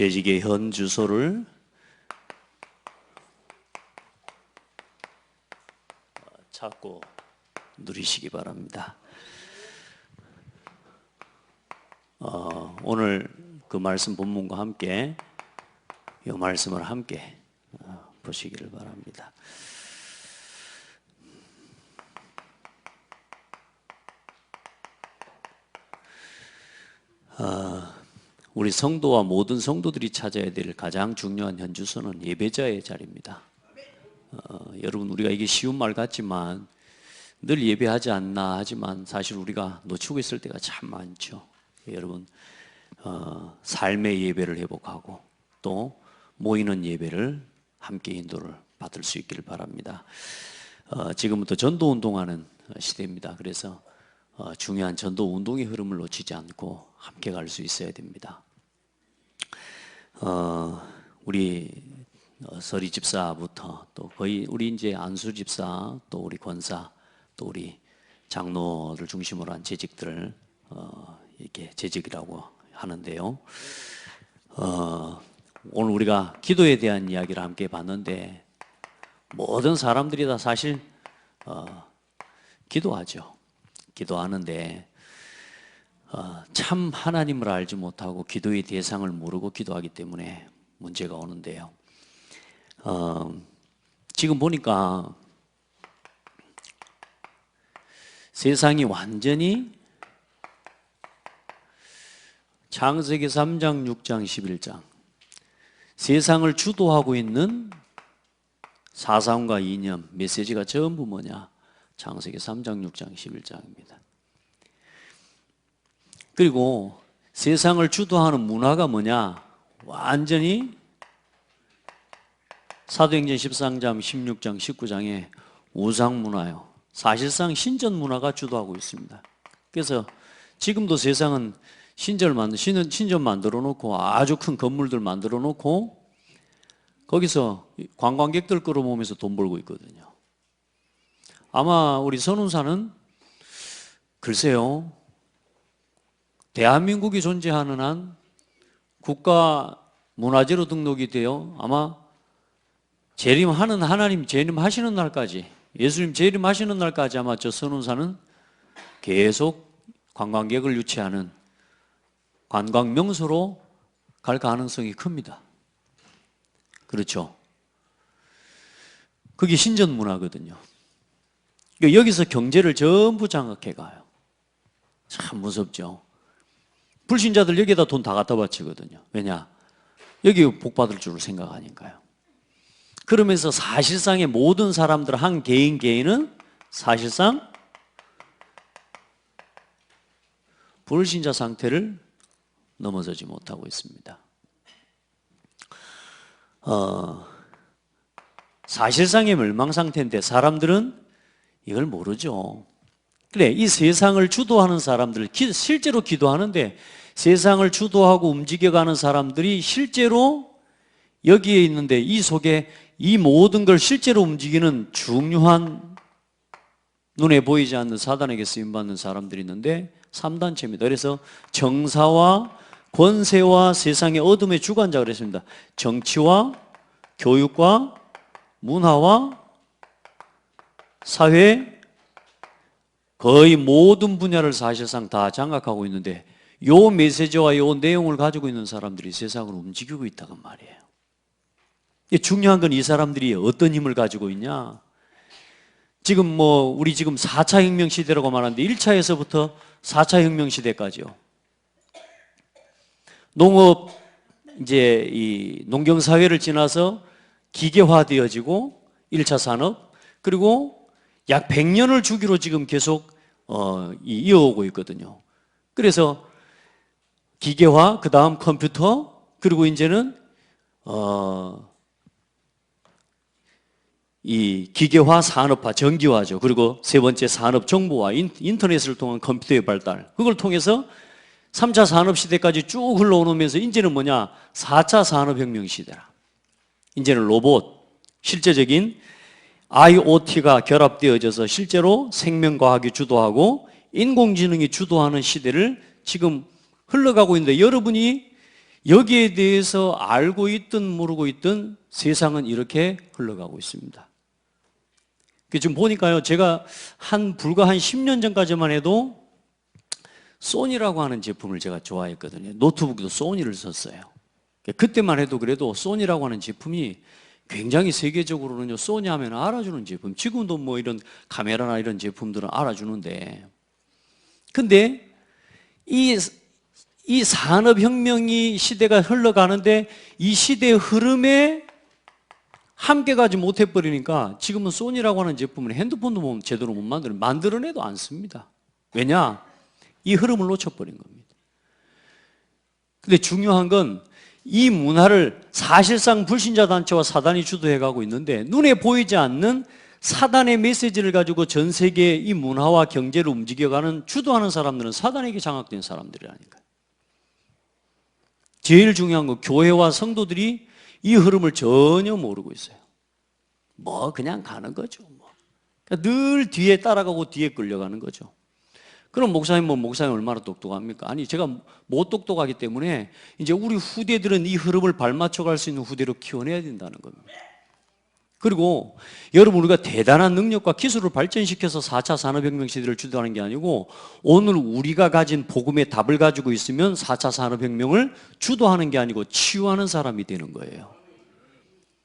재직의 현 주소를 찾고 누리시기 바랍니다. 오늘 그 말씀 본문과 함께 이 말씀을 함께 보시기를 바랍니다. 우리 성도와 모든 성도들이 찾아야 될 가장 중요한 현주소는 예배자의 자리입니다. 여러분, 우리가 이게 쉬운 말 같지만 늘 예배하지 않나 하지만 사실 우리가 놓치고 있을 때가 참 많죠. 여러분, 삶의 예배를 회복하고 또 모이는 예배를 함께 인도를 받을 수 있기를 바랍니다. 지금부터 전도 운동하는 시대입니다. 그래서 중요한 전도 운동의 흐름을 놓치지 않고 함께 갈 수 있어야 됩니다. 우리 서리 집사부터 또 거의 우리 이제 안수 집사 또 우리 권사 또 우리 장로를 중심으로 한 재직들을 이렇게 재직이라고 하는데요. 오늘 우리가 기도에 대한 이야기를 함께 봤는데 모든 사람들이 다 사실 기도하죠. 기도하는데 참 하나님을 알지 못하고 기도의 대상을 모르고 기도하기 때문에 문제가 오는데요. 지금 보니까 세상이 완전히 창세기 3장, 6장, 11장 세상을 주도하고 있는 사상과 이념, 메시지가 전부 뭐냐? 창세기 3장, 6장, 11장입니다. 그리고 세상을 주도하는 문화가 뭐냐? 완전히 사도행전 13장, 16장, 19장의 우상문화요. 사실상 신전 문화가 주도하고 있습니다. 그래서 지금도 세상은 신전 만들어 놓고 아주 큰 건물들 만들어 놓고 거기서 관광객들 끌어모으면서 돈 벌고 있거든요. 아마 우리 선운사는 글쎄요, 대한민국이 존재하는 한 국가 문화재로 등록이 되어 아마 재림하는 하나님 재림하시는 날까지, 예수님 재림하시는 날까지 아마 저 선운사는 계속 관광객을 유치하는 관광 명소로 갈 가능성이 큽니다. 그렇죠? 그게 신전 문화거든요. 여기서 경제를 전부 장악해 가요. 참 무섭죠. 불신자들 여기에다 돈 다 갖다 바치거든요. 왜냐? 여기 복 받을 줄 생각하니까요. 그러면서 사실상의 모든 사람들 한 개인은 사실상 불신자 상태를 넘어서지 못하고 있습니다. 사실상의 멸망 상태인데 사람들은 이걸 모르죠. 그래, 이 세상을 주도하는 사람들, 실제로 기도하는데 세상을 주도하고 움직여가는 사람들이 실제로 여기에 있는데 이 속에 이 모든 걸 실제로 움직이는 중요한 눈에 보이지 않는 사단에게 쓰임받는 사람들이 있는데 3단체입니다. 그래서 정사와 권세와 세상의 어둠의 주관자 그랬습니다. 정치와 교육과 문화와 사회 거의 모든 분야를 사실상 다 장악하고 있는데 요 메시지와 요 내용을 가지고 있는 사람들이 세상을 움직이고 있다는 말이에요. 중요한 건 이 사람들이 어떤 힘을 가지고 있냐? 지금 우리 지금 4차 혁명 시대라고 말하는데 1차에서부터 4차 혁명 시대까지요. 농업, 이제 이 농경사회를 지나서 기계화되어지고 1차 산업, 그리고 약 100년을 주기로 지금 계속 이어오고 있거든요. 그래서 기계화, 그 다음 컴퓨터, 그리고 이제는 이 기계화, 산업화, 전기화죠. 그리고 세 번째 산업 정보화, 인터넷을 통한 컴퓨터의 발달. 그걸 통해서 3차 산업시대까지 쭉 흘러오면서 이제는 뭐냐? 4차 산업혁명 시대라. 이제는 로봇, 실제적인 IoT가 결합되어져서 실제로 생명과학이 주도하고 인공지능이 주도하는 시대를 지금 흘러가고 있는데 여러분이 여기에 대해서 알고 있든 모르고 있든 세상은 이렇게 흘러가고 있습니다. 지금 보니까요, 제가 불과 한 10년 전까지만 해도 소니라고 하는 제품을 제가 좋아했거든요. 노트북도 소니를 썼어요. 그때만 해도 그래도 소니라고 하는 제품이 굉장히 세계적으로는요, 소니 하면 알아주는 제품. 지금도 뭐 이런 카메라나 이런 제품들은 알아주는데, 근데 이 산업혁명이 시대가 흘러가는데 이 시대의 흐름에 함께 가지 못해버리니까 지금은 소니라고 하는 제품은 핸드폰도 뭐 제대로 못 만들어내도 않습니다. 왜냐? 이 흐름을 놓쳐버린 겁니다. 근데 중요한 건 이 문화를 사실상 불신자 단체와 사단이 주도해가고 있는데 눈에 보이지 않는 사단의 메시지를 가지고 전 세계의 이 문화와 경제를 움직여가는 주도하는 사람들은 사단에게 장악된 사람들이라니까요. 제일 중요한 건 교회와 성도들이 이 흐름을 전혀 모르고 있어요. 뭐 그냥 가는 거죠. 그러니까 늘 뒤에 따라가고 뒤에 끌려가는 거죠. 그럼 목사님 얼마나 똑똑합니까? 아니, 제가 못 똑똑하기 때문에 이제 우리 후대들은 이 흐름을 발맞춰 갈 수 있는 후대로 키워내야 된다는 겁니다. 그리고 여러분, 우리가 대단한 능력과 기술을 발전시켜서 4차 산업혁명 시대를 주도하는 게 아니고 오늘 우리가 가진 복음의 답을 가지고 있으면 4차 산업혁명을 주도하는 게 아니고 치유하는 사람이 되는 거예요.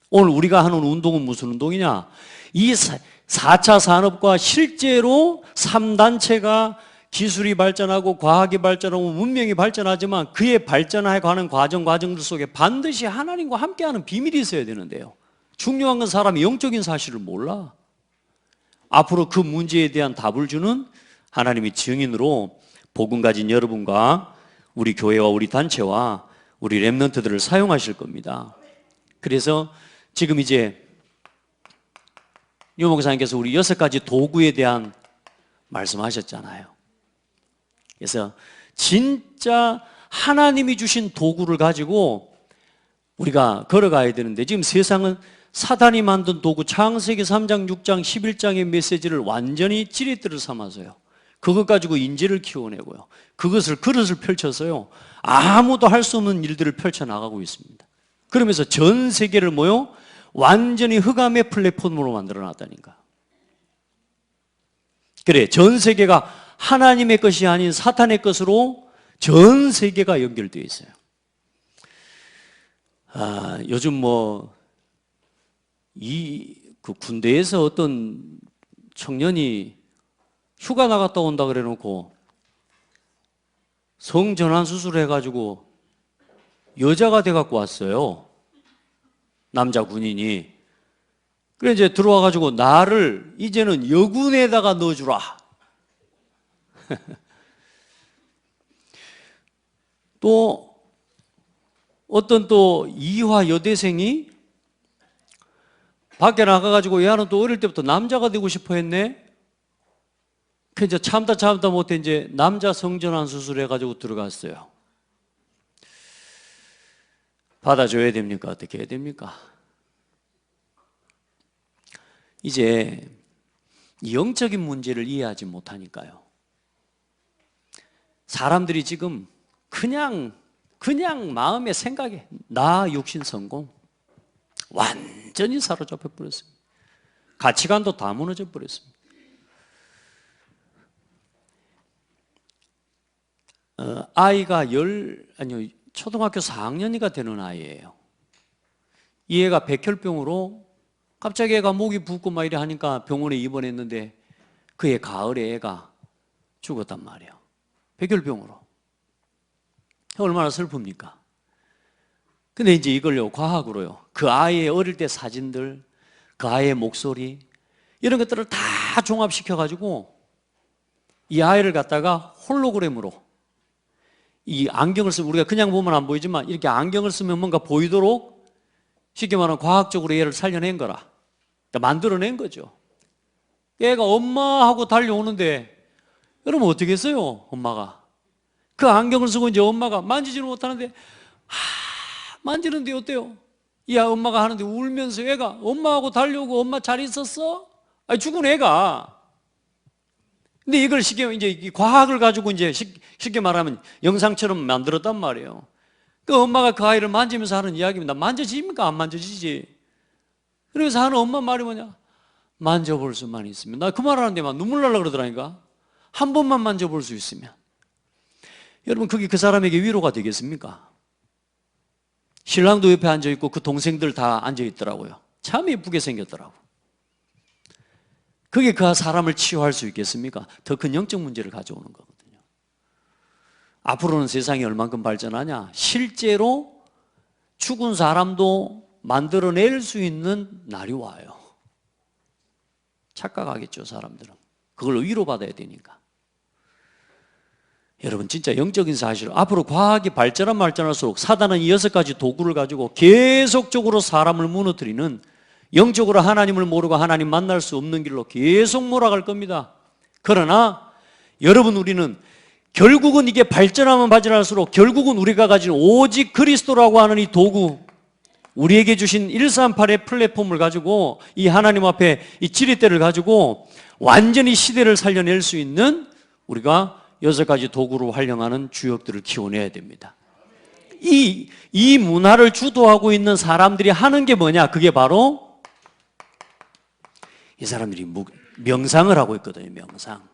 오늘 우리가 하는 운동은 무슨 운동이냐? 이 4차 산업과 실제로 3단체가 기술이 발전하고 과학이 발전하고 문명이 발전하지만 그의 발전해 가는 과정들 속에 반드시 하나님과 함께하는 비밀이 있어야 되는데요. 중요한 건 사람이 영적인 사실을 몰라. 앞으로 그 문제에 대한 답을 주는 하나님의 증인으로 복음 가진 여러분과 우리 교회와 우리 단체와 우리 렘넌트들을 사용하실 겁니다. 그래서 지금 이제 유 목사님께서 우리 6가지 도구에 대한 말씀하셨잖아요. 그래서 진짜 하나님이 주신 도구를 가지고 우리가 걸어가야 되는데 지금 세상은 사단이 만든 도구 창세기 3장, 6장, 11장의 메시지를 완전히 지렛대를 삼아서요, 그것 가지고 인재를 키워내고요, 그것을 그릇을 펼쳐서요 아무도 할 수 없는 일들을 펼쳐나가고 있습니다. 그러면서 전 세계를 완전히 흑암의 플랫폼으로 만들어놨다니까. 그래, 전 세계가 하나님의 것이 아닌 사탄의 것으로 전 세계가 연결되어 있어요. 요즘 그 군대에서 어떤 청년이 휴가 나갔다 온다 그래 놓고 성전환 수술을 해가지고 여자가 돼갖고 왔어요. 남자 군인이. 그래 이제 들어와가지고 나를 이제는 여군에다가 넣어주라. 또 어떤 이화 여대생이 밖에 나가가지고 얘는 또 어릴 때부터 남자가 되고 싶어 했네. 그 이제 참다 못해 이제 남자 성전환 수술해가지고 들어갔어요. 받아줘야 됩니까? 어떻게 해야 됩니까? 이제 영적인 문제를 이해하지 못하니까요, 사람들이 지금 그냥 마음의 생각에 나 육신 성공 완전히 사로잡혀 버렸습니다. 가치관도 다 무너져 버렸습니다. 아이가 초등학교 4학년이가 되는 아이예요. 이 애가 백혈병으로 갑자기 애가 목이 붓고 막 이래 하니까 병원에 입원했는데 그 애 가을에 애가 죽었단 말이에요. 백혈병으로. 얼마나 슬픕니까? 근데 이제 이걸요, 과학으로요, 그 아이의 어릴 때 사진들, 그 아이의 목소리, 이런 것들을 다 종합시켜가지고 이 아이를 갖다가 홀로그램으로, 이 안경을 쓰면, 우리가 그냥 보면 안 보이지만 이렇게 안경을 쓰면 뭔가 보이도록 쉽게 말하면 과학적으로 얘를 살려낸 거라. 그러니까 만들어낸 거죠. 얘가 엄마하고 달려오는데 여러분 어떻게 했어요? 엄마가 그 안경을 쓰고 이제 엄마가 만지지는 못하는데 만지는데 어때요? 야, 엄마가 하는데 울면서 애가 엄마하고 달려오고 엄마 잘 있었어? 아니, 죽은 애가. 근데 이걸 쉽게 이제 과학을 가지고 이제 쉽게 말하면 영상처럼 만들었단 말이에요. 그 엄마가 그 아이를 만지면서 하는 이야기입니다. 만져집니까? 안 만져지지. 그래서 하는 엄마 말이 뭐냐? 만져볼 수만 있으면. 나 그 말 하는데 막 눈물 날라 그러더라니까. 한 번만 만져볼 수 있으면. 여러분, 그게 그 사람에게 위로가 되겠습니까? 신랑도 옆에 앉아있고 그 동생들 다 앉아있더라고요. 참 예쁘게 생겼더라고. 그게 그 사람을 치유할 수 있겠습니까? 더 큰 영적 문제를 가져오는 거거든요. 앞으로는 세상이 얼만큼 발전하냐? 실제로 죽은 사람도 만들어낼 수 있는 날이 와요. 착각하겠죠, 사람들은. 그걸 위로받아야 되니까. 여러분, 진짜 영적인 사실, 앞으로 과학이 발전할수록 사단은 이 6가지 도구를 가지고 계속적으로 사람을 무너뜨리는, 영적으로 하나님을 모르고 하나님 만날 수 없는 길로 계속 몰아갈 겁니다. 그러나 여러분, 우리는 결국은 이게 발전하면 발전할수록 결국은 우리가 가진 오직 그리스도라고 하는 이 도구, 우리에게 주신 138의 플랫폼을 가지고 이 하나님 앞에 이 지렛대를 가지고 완전히 시대를 살려낼 수 있는 우리가 6가지 도구로 활용하는 주역들을 키워내야 됩니다. 이 문화를 주도하고 있는 사람들이 하는 게 뭐냐? 그게 바로 이 사람들이 명상을 하고 있거든요. 명상.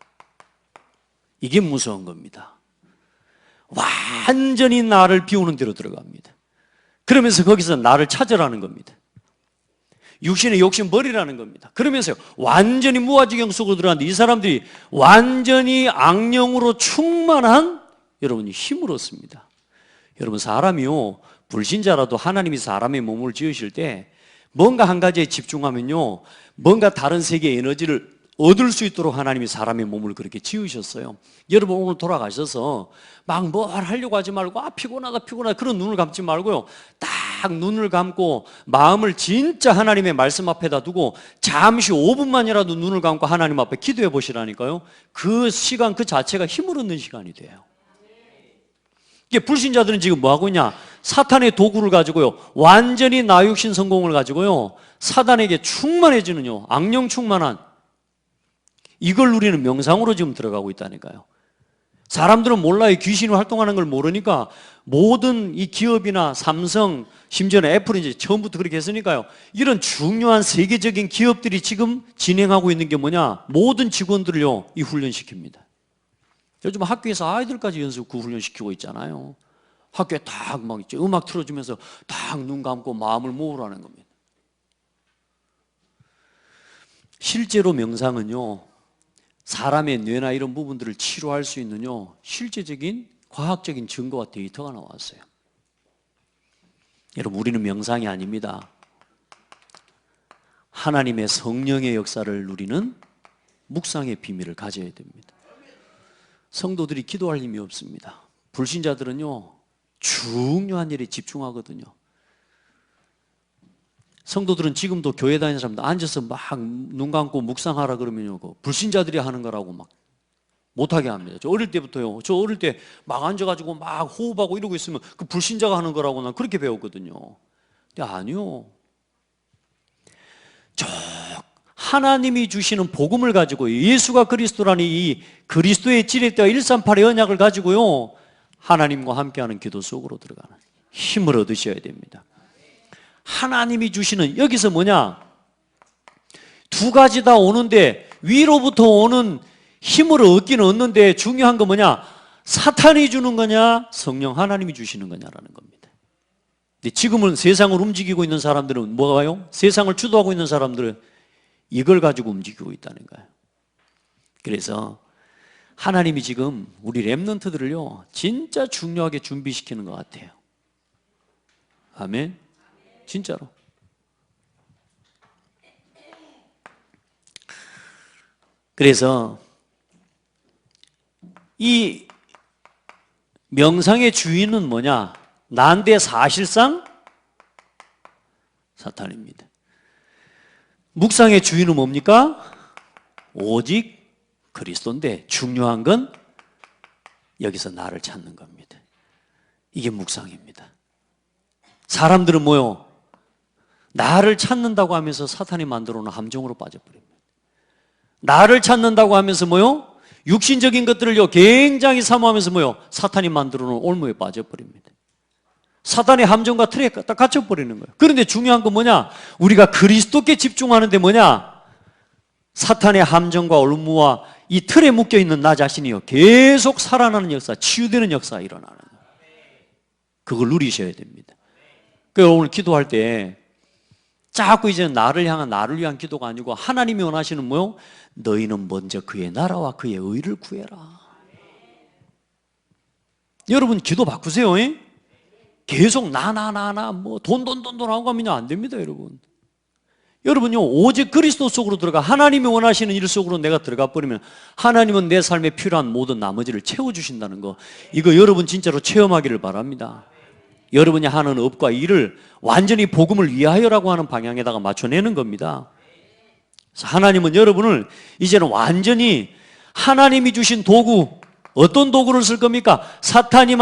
이게 무서운 겁니다. 완전히 나를 비우는 데로 들어갑니다. 그러면서 거기서 나를 찾으라는 겁니다. 육신의 욕심 버리라는 겁니다. 그러면서요, 완전히 무아지경 속으로 들어갔는데 이 사람들이 완전히 악령으로 충만한 여러분이 힘을 얻습니다. 여러분, 사람이요, 불신자라도 하나님이 사람의 몸을 지으실 때 뭔가 한 가지에 집중하면요, 뭔가 다른 세계의 에너지를 얻을 수 있도록 하나님이 사람의 몸을 그렇게 지으셨어요. 여러분, 오늘 돌아가셔서 막 뭘 하려고 하지 말고 피곤하다 그런 눈을 감지 말고요, 딱 눈을 감고 마음을 진짜 하나님의 말씀 앞에다 두고 잠시 5분만이라도 눈을 감고 하나님 앞에 기도해 보시라니까요. 그 시간 그 자체가 힘을 얻는 시간이 돼요. 이게 불신자들은 지금 뭐 하고 있냐? 사탄의 도구를 가지고요, 완전히 나 육신 성공을 가지고요, 사단에게 충만해지는요, 악령 충만한, 이걸 누리는 명상으로 지금 들어가고 있다니까요. 사람들은 몰라요. 귀신이 활동하는 걸 모르니까 모든 이 기업이나 삼성, 심지어는 애플은 이제 처음부터 그렇게 했으니까요, 이런 중요한 세계적인 기업들이 지금 진행하고 있는 게 뭐냐? 모든 직원들을요, 이 훈련시킵니다. 요즘 학교에서 아이들까지 그 훈련시키고 있잖아요. 학교에 딱 막 음악 틀어주면서 딱 눈 감고 마음을 모으라는 겁니다. 실제로 명상은요, 사람의 뇌나 이런 부분들을 치료할 수 있는요, 실제적인 과학적인 증거와 데이터가 나왔어요. 여러분, 우리는 명상이 아닙니다. 하나님의 성령의 역사를 누리는 묵상의 비밀을 가져야 됩니다. 성도들이 기도할 힘이 없습니다. 불신자들은요, 중요한 일에 집중하거든요. 성도들은 지금도 교회 다니는 사람들 앉아서 막 눈 감고 묵상하라 그러면요, 불신자들이 하는 거라고 막 못하게 합니다. 저 어릴 때부터요, 저 어릴 때 막 앉아가지고 막 호흡하고 이러고 있으면 그 불신자가 하는 거라고 난 그렇게 배웠거든요. 근데 아니요. 저 하나님이 주시는 복음을 가지고 예수가 그리스도라는 이 그리스도의 지렛대와 138의 언약을 가지고요, 하나님과 함께하는 기도 속으로 들어가는 힘을 얻으셔야 됩니다. 하나님이 주시는, 여기서 뭐냐? 2가지 다 오는데 위로부터 오는 힘을 얻기는 얻는데 중요한 건 뭐냐? 사탄이 주는 거냐? 성령 하나님이 주시는 거냐라는 겁니다. 근데 지금은 세상을 움직이고 있는 사람들은 뭐가요? 세상을 주도하고 있는 사람들은 이걸 가지고 움직이고 있다는 거예요. 그래서 하나님이 지금 우리 렘넌트들을요, 진짜 중요하게 준비시키는 것 같아요. 아멘. 진짜로. 그래서 이 명상의 주인은 뭐냐? 난데 사실상 사탄입니다. 묵상의 주인은 뭡니까? 오직 그리스도인데 중요한 건 여기서 나를 찾는 겁니다. 이게 묵상입니다. 사람들은 뭐요? 나를 찾는다고 하면서 사탄이 만들어 놓은 함정으로 빠져버립니다. 나를 찾는다고 하면서 뭐요? 육신적인 것들을요, 굉장히 사모하면서 뭐요? 사탄이 만들어 놓은 올무에 빠져버립니다. 사단의 함정과 틀에 딱 갇혀버리는 거예요. 그런데 중요한 건 뭐냐? 우리가 그리스도께 집중하는데 뭐냐? 사탄의 함정과 올무와 이 틀에 묶여있는 나 자신이요, 계속 살아나는 역사, 치유되는 역사가 일어나는 거예요. 그걸 누리셔야 됩니다. 그래서 오늘 기도할 때 자꾸 이제는 나를 위한 기도가 아니고 하나님이 원하시는 뭐요? 너희는 먼저 그의 나라와 그의 의를 구해라. 여러분 기도 바꾸세요. 계속 뭐 돈 하고 가면 안 됩니다, 여러분. 여러분요, 오직 그리스도 속으로 들어가 하나님이 원하시는 일 속으로 내가 들어가 버리면 하나님은 내 삶에 필요한 모든 나머지를 채워주신다는 거, 이거 여러분 진짜로 체험하기를 바랍니다. 여러분이 하는 업과 일을 완전히 복음을 위하여라고 하는 방향에다가 맞춰내는 겁니다. 그래서 하나님은 여러분을 이제는 완전히 하나님이 주신 도구, 어떤 도구를 쓸 겁니까? 사탄이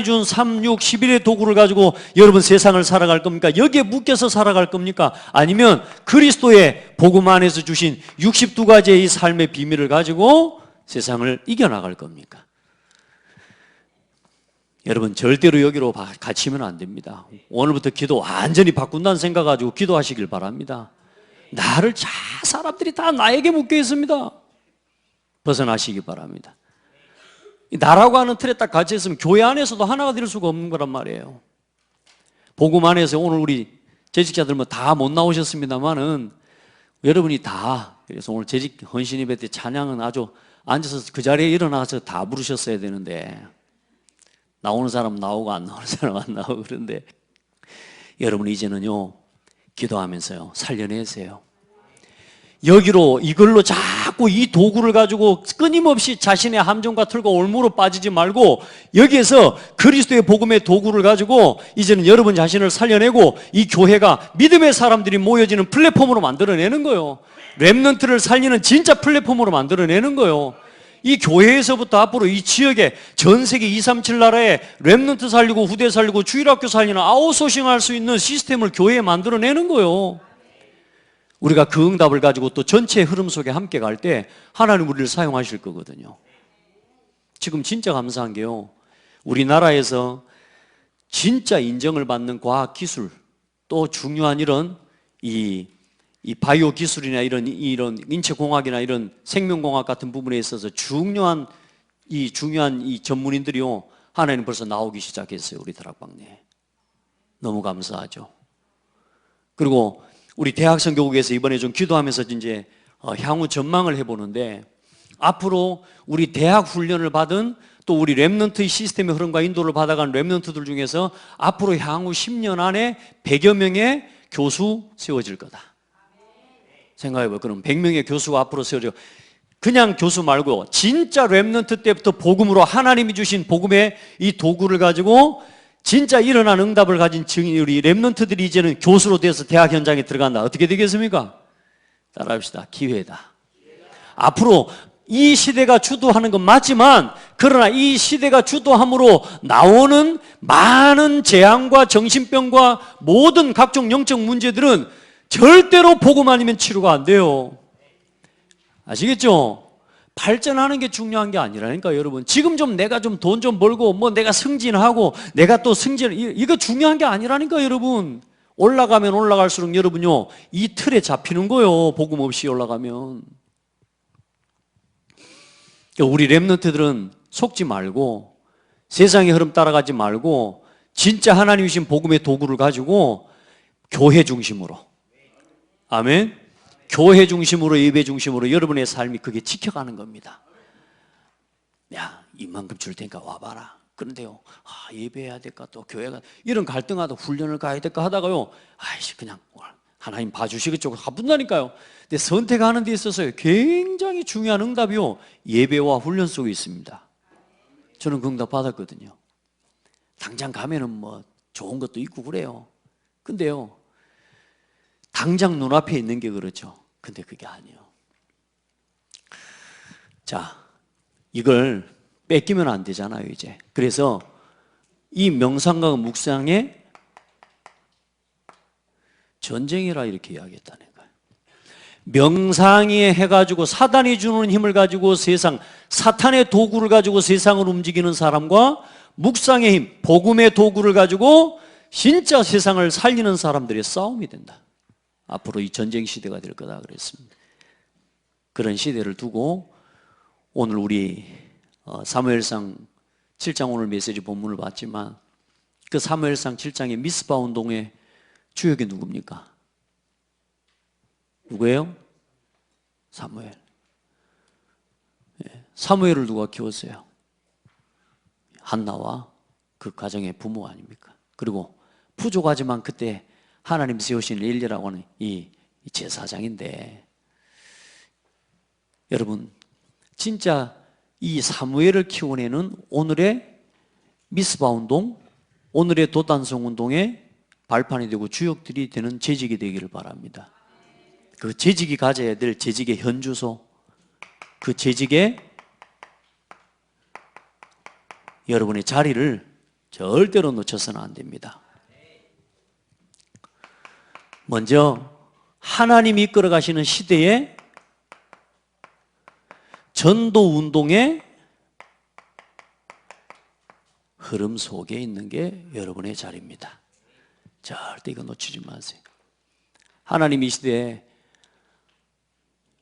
준 3, 6, 11의 도구를 가지고 여러분 세상을 살아갈 겁니까? 여기에 묶여서 살아갈 겁니까? 아니면 그리스도의 복음 안에서 주신 62가지의 이 삶의 비밀을 가지고 세상을 이겨나갈 겁니까? 여러분 절대로 여기로 갇히면 안 됩니다. 오늘부터 기도 완전히 바꾼다는 생각 가지고 기도하시길 바랍니다. 사람들이 다 나에게 묶여 있습니다. 벗어나시기 바랍니다. 나라고 하는 틀에 딱 갇혀 있으면 교회 안에서도 하나가 될 수가 없는 거란 말이에요. 복음 안에서 오늘 우리 재직자들 뭐 다 못 나오셨습니다만은 여러분이 다, 그래서 오늘 재직 헌신 예배 때 찬양은 아주 앉아서 그 자리에 일어나서 다 부르셨어야 되는데 나오는 사람 나오고 안 나오는 사람 안 나오고 그런데 여러분 이제는요 기도하면서요 살려내세요. 여기로 이걸로 자꾸 이 도구를 가지고 끊임없이 자신의 함정과 틀과 올무로 빠지지 말고 여기에서 그리스도의 복음의 도구를 가지고 이제는 여러분 자신을 살려내고 이 교회가 믿음의 사람들이 모여지는 플랫폼으로 만들어내는 거예요. 렘넌트를 살리는 진짜 플랫폼으로 만들어내는 거예요. 이 교회에서부터 앞으로 이 지역에 전 세계 237 나라에 렘넌트 살리고 후대 살리고 주일학교 살리는 아웃소싱할 수 있는 시스템을 교회에 만들어내는 거예요. 우리가 그 응답을 가지고 또 전체 흐름 속에 함께 갈 때 하나님 우리를 사용하실 거거든요. 지금 진짜 감사한 게요, 우리나라에서 진짜 인정을 받는 과학기술, 또 중요한 이런 이 바이오 기술이나 이런 인체공학이나 이런 생명공학 같은 부분에 있어서 중요한 이 전문인들이요, 하나님 벌써 나오기 시작했어요. 우리 다락방내에. 너무 감사하죠. 그리고 우리 대학성교국에서 이번에 좀 기도하면서 이제 향후 전망을 해보는데, 앞으로 우리 대학 훈련을 받은 또 우리 렘넌트의 시스템의 흐름과 인도를 받아간 렘넌트들 중에서 앞으로 향후 10년 안에 100여 명의 교수 세워질 거다. 생각해봐요. 그럼 100명의 교수가 앞으로 세워져. 그냥 교수 말고 진짜 렘넌트 때부터 복음으로 하나님이 주신 복음의 이 도구를 가지고 진짜 일어난 응답을 가진 우리 렘넌트들이 이제는 교수로 돼서 대학 현장에 들어간다. 어떻게 되겠습니까? 따라합시다. 기회다. 앞으로 이 시대가 주도하는 건 맞지만, 그러나 이 시대가 주도함으로 나오는 많은 재앙과 정신병과 모든 각종 영적 문제들은 절대로 복음 아니면 치료가 안 돼요. 아시겠죠? 발전하는 게 중요한 게 아니라니까, 여러분. 지금 내가 돈 좀 벌고 뭐 내가 승진하고 내가 또 이거 중요한 게 아니라니까, 여러분. 올라가면 올라갈수록 여러분요, 이 틀에 잡히는 거예요. 복음 없이 올라가면. 우리 렘넌트들은 속지 말고 세상의 흐름 따라가지 말고 진짜 하나님 주신 복음의 도구를 가지고 교회 중심으로, 아멘, 교회 중심으로, 예배 중심으로 여러분의 삶이 그게 지켜가는 겁니다. 야, 이만큼 줄 테니까 와봐라. 그런데요, 예배해야 될까, 또 교회가 이런 갈등하다 훈련을 가야 될까 하다가요, 그냥 하나님 봐주시겠죠. 가뿐다니까요. 근데 선택하는 데 있어서 굉장히 중요한 응답이요, 예배와 훈련 속에 있습니다. 저는 그 응답 받았거든요. 당장 가면은 뭐 좋은 것도 있고 그래요. 근데요, 당장 눈앞에 있는 게 그렇죠. 근데 그게 아니에요. 자, 이걸 뺏기면 안 되잖아요, 이제. 그래서 이 명상과 묵상에 전쟁이라 이렇게 이야기했다는 거예요. 명상에 해가지고 사단이 주는 힘을 가지고 사탄의 도구를 가지고 세상을 움직이는 사람과 묵상의 힘, 복음의 도구를 가지고 진짜 세상을 살리는 사람들의 싸움이 된다. 앞으로 이 전쟁 시대가 될 거다 그랬습니다. 그런 시대를 두고 오늘 우리 사무엘상 7장 오늘 메시지 본문을 봤지만 그 사무엘상 7장의 미스바 운동의 주역이 누굽니까? 누구예요? 사무엘. 사무엘을 누가 키웠어요? 한나와 그 가정의 부모 아닙니까? 그리고 부족하지만 그때 하나님 세우신 엘리라고 하는 이 제사장인데, 여러분 진짜 이 사무엘을 키워내는 오늘의 미스바 운동, 오늘의 도단성 운동의 발판이 되고 주역들이 되는 재직이 되기를 바랍니다. 그 재직이 가져야 될 재직의 현주소, 그 재직의 여러분의 자리를 절대로 놓쳐서는 안 됩니다. 먼저 하나님이 이끌어 가시는 시대에 전도 운동의 흐름 속에 있는 게 여러분의 자리입니다. 절대 이거 놓치지 마세요. 하나님 이 시대에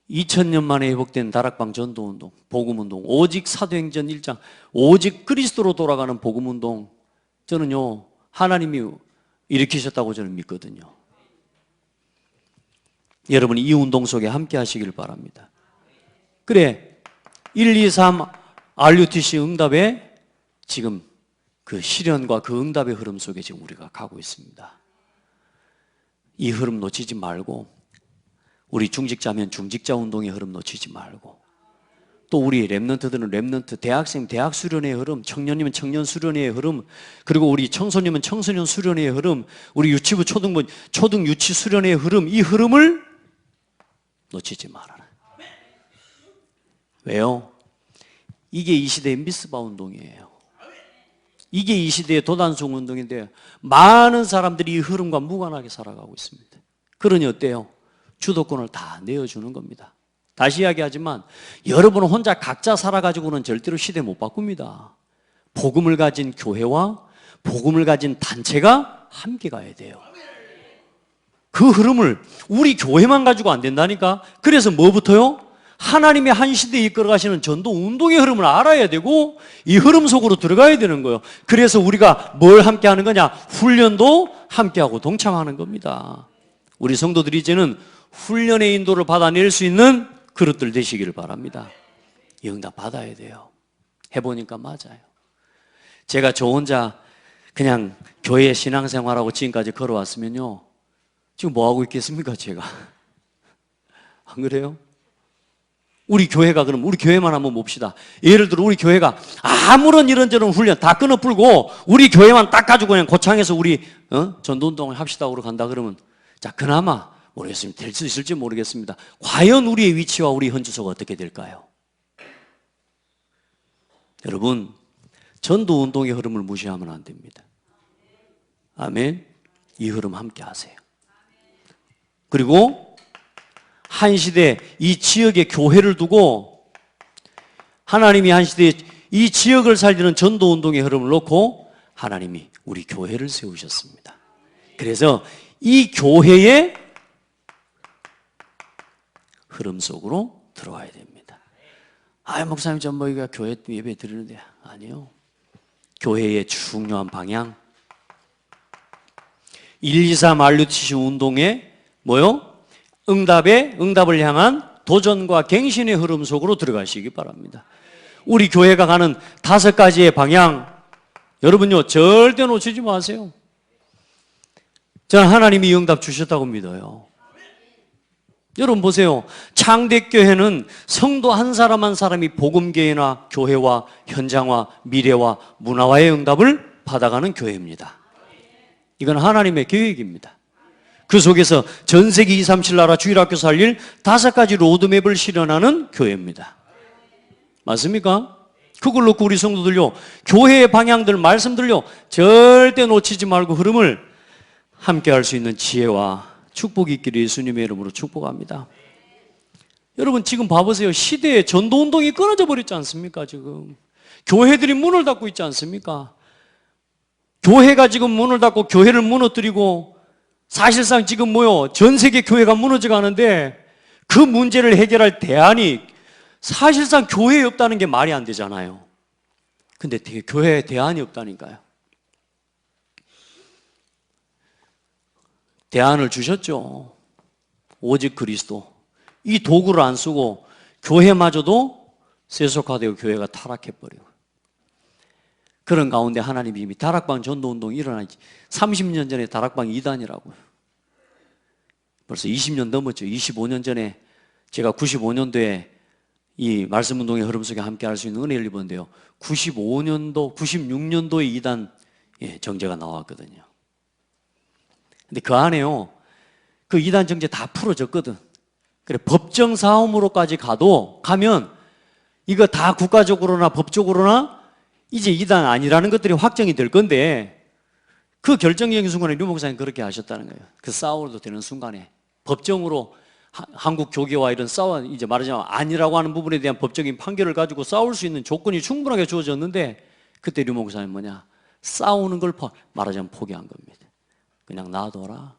2000년 만에 회복된 다락방 전도운동, 복음운동, 오직 사도행전 1장, 오직 그리스도로 돌아가는 복음운동, 저는요 하나님이 일으키셨다고 저는 믿거든요. 여러분이 이 운동 속에 함께 하시길 바랍니다. 그래 1, 2, 3 RUTC 응답에 지금 그 실현과 그 응답의 흐름 속에 지금 우리가 가고 있습니다. 이 흐름 놓치지 말고, 우리 중직자면 중직자 운동의 흐름 놓치지 말고, 또 우리 랩런트들은 랩런트, 대학생 대학 수련의 흐름, 청년이면 청년 수련의 흐름, 그리고 우리 청소년이면 청소년 수련의 흐름, 우리 유치부 초등부 초등 유치 수련의 흐름, 이 흐름을 놓치지 말아라. 왜요? 이게 이 시대의 미스바 운동이에요. 이게 이 시대의 도단성 운동인데 많은 사람들이 이 흐름과 무관하게 살아가고 있습니다. 그러니 어때요? 주도권을 다 내어주는 겁니다. 다시 이야기하지만 여러분은 혼자 각자 살아가지고는 절대로 시대 못 바꿉니다. 복음을 가진 교회와 복음을 가진 단체가 함께 가야 돼요. 그 흐름을 우리 교회만 가지고 안 된다니까. 그래서 뭐부터요? 하나님의 한 시대에 이끌어 가시는 전도 운동의 흐름을 알아야 되고 이 흐름 속으로 들어가야 되는 거예요. 그래서 우리가 뭘 함께 하는 거냐? 훈련도 함께하고 동참하는 겁니다. 우리 성도들이 이제는 훈련의 인도를 받아낼 수 있는 그릇들 되시기를 바랍니다. 이 응답 받아야 돼요. 해보니까 맞아요. 제가 저 혼자 그냥 교회 신앙생활하고 지금까지 걸어왔으면요, 지금 뭐하고 있겠습니까 제가? 안 그래요? 우리 교회가, 그럼 우리 교회만 한번 봅시다. 예를 들어 우리 교회가 아무런 이런저런 훈련 다 끊어 풀고 우리 교회만 딱 가지고 그냥 고창에서 우리 전도운동을 합시다 그러고 간다 그러면, 자 그나마 모르겠습니다. 될 수 있을지 모르겠습니다. 과연 우리의 위치와 우리 현주소가 어떻게 될까요? 여러분, 전도운동의 흐름을 무시하면 안 됩니다. 아멘. 이 흐름 함께 하세요. 그리고 한 시대 이 지역의 교회를 두고 하나님이 한 시대에 이 지역을 살리는 전도운동의 흐름을 놓고 하나님이 우리 교회를 세우셨습니다. 그래서 이 교회의 흐름 속으로 들어와야 됩니다. 아, 목사님 전 뭐 이거 교회 예배 드리는데, 아니요. 교회의 중요한 방향, 1, 2, 3 RUTC 운동의 뭐요? 응답을 향한 도전과 갱신의 흐름 속으로 들어가시기 바랍니다. 우리 교회가 가는 5가지의 방향, 여러분요 절대 놓치지 마세요. 저는 하나님이 응답 주셨다고 믿어요. 여러분 보세요. 창대교회는 성도 한 사람 한 사람이 복음계회나 교회와 현장화, 미래와 문화와의 응답을 받아가는 교회입니다. 이건 하나님의 계획입니다. 그 속에서 전 세계 237 나라 주일학교 살릴 5가지 로드맵을 실현하는 교회입니다. 맞습니까? 그걸 놓고 우리 성도들요, 교회의 방향들, 말씀들요 절대 놓치지 말고 흐름을 함께 할 수 있는 지혜와 축복이 있기를 예수님의 이름으로 축복합니다. 여러분 지금 봐보세요. 시대에 전도운동이 끊어져 버렸지 않습니까? 지금 교회들이 문을 닫고 있지 않습니까? 교회가 지금 문을 닫고 교회를 무너뜨리고 사실상 지금 뭐요? 전 세계 교회가 무너져 가는데 그 문제를 해결할 대안이 사실상 교회에 없다는 게 말이 안 되잖아요. 근데 교회에 대안이 없다니까요. 대안을 주셨죠. 오직 그리스도. 이 도구를 안 쓰고 교회마저도 세속화되고 교회가 타락해버리고 그런 가운데 하나님이 이미 다락방 전도운동이 일어나지 30년 전에 다락방 2단이라고요. 벌써 20년 넘었죠. 25년 전에 제가 95년도에 이 말씀운동의 흐름 속에 함께 할 수 있는 은혜를 입었는데요. 95년도, 96년도에 2단 정제가 나왔거든요. 근데 그 안에요. 그 2단 정제 다 풀어졌거든. 그래, 법정 사움으로까지 가면 이거 다 국가적으로나 법적으로나 이제 2단 아니라는 것들이 확정이 될 건데 그 결정적인 순간에 류 목사님 그렇게 하셨다는 거예요. 그 싸워도 되는 순간에 법정으로 한국 교계와 이런 이제 말하자면 아니라고 하는 부분에 대한 법적인 판결을 가지고 싸울 수 있는 조건이 충분하게 주어졌는데 그때 류 목사님 뭐냐? 싸우는 걸 말하자면 포기한 겁니다. 그냥 놔둬라.